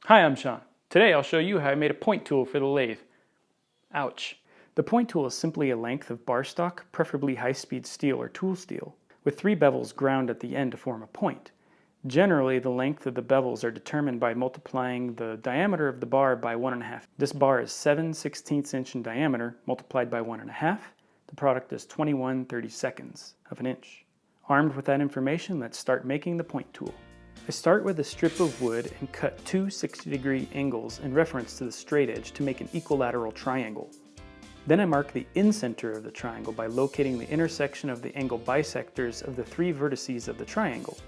Hi, I'm Sean. Today I'll show you how I made a point tool for the lathe. Ouch. The point tool is simply a length of bar stock, preferably high-speed steel or tool steel, with 3 bevels ground at the end to form a point. Generally, the length of the bevels are determined by multiplying the diameter of the bar by 1.5. This bar is 7/16 inch in diameter, multiplied by 1.5. The product is 21/32 of an inch. Armed with that information, let's start making the point tool. I start with a strip of wood and cut 2 60-degree angles in reference to the straight edge to make an equilateral triangle. Then I mark the incenter of the triangle by locating the intersection of the angle bisectors of the 3 vertices of the triangle.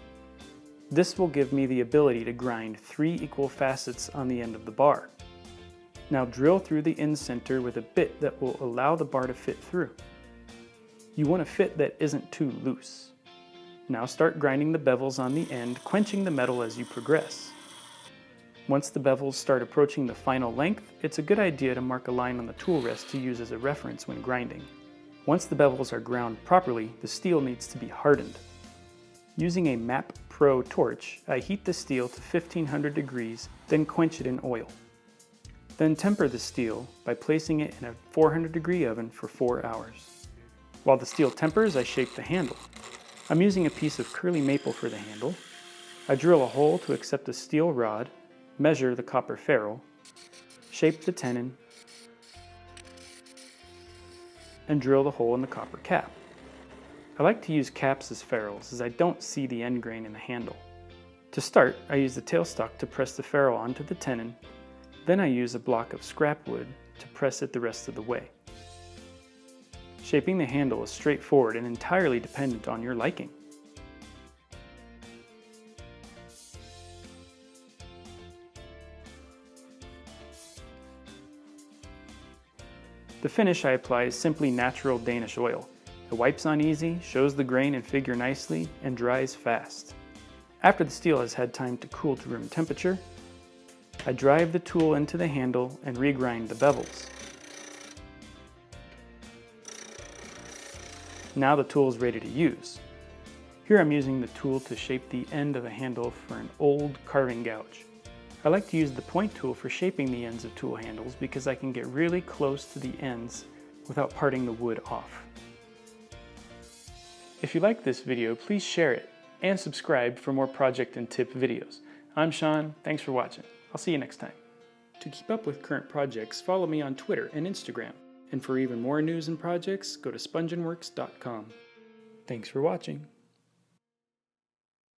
This will give me the ability to grind 3 equal facets on the end of the bar. Now drill through the incenter with a bit that will allow the bar to fit through. You want a fit that isn't too loose. Now start grinding the bevels on the end, quenching the metal as you progress. Once the bevels start approaching the final length, it's a good idea to mark a line on the tool rest to use as a reference when grinding. Once the bevels are ground properly, the steel needs to be hardened. Using a MAP Pro torch, I heat the steel to 1500 degrees, then quench it in oil. Then temper the steel by placing it in a 400-degree oven for 4 hours. While the steel tempers, I shape the handle. I'm using a piece of curly maple for the handle. I drill a hole to accept a steel rod, measure the copper ferrule, shape the tenon, and drill the hole in the copper cap. I like to use caps as ferrules as I don't see the end grain in the handle. To start, I use the tailstock to press the ferrule onto the tenon, then I use a block of scrap wood to press it the rest of the way. Shaping the handle is straightforward and entirely dependent on your liking. The finish I apply is simply natural Danish oil. It wipes on easy, shows the grain and figure nicely, and dries fast. After the steel has had time to cool to room temperature, I drive the tool into the handle and regrind the bevels. Now the tool is ready to use. Here I'm using the tool to shape the end of a handle for an old carving gouge. I like to use the point tool for shaping the ends of tool handles because I can get really close to the ends without parting the wood off. If you like this video, please share it and subscribe for more project and tip videos. I'm Sean, thanks for watching. I'll see you next time. To keep up with current projects, follow me on Twitter and Instagram. And for even more news and projects, go to spunjinworks.com. Thanks for watching.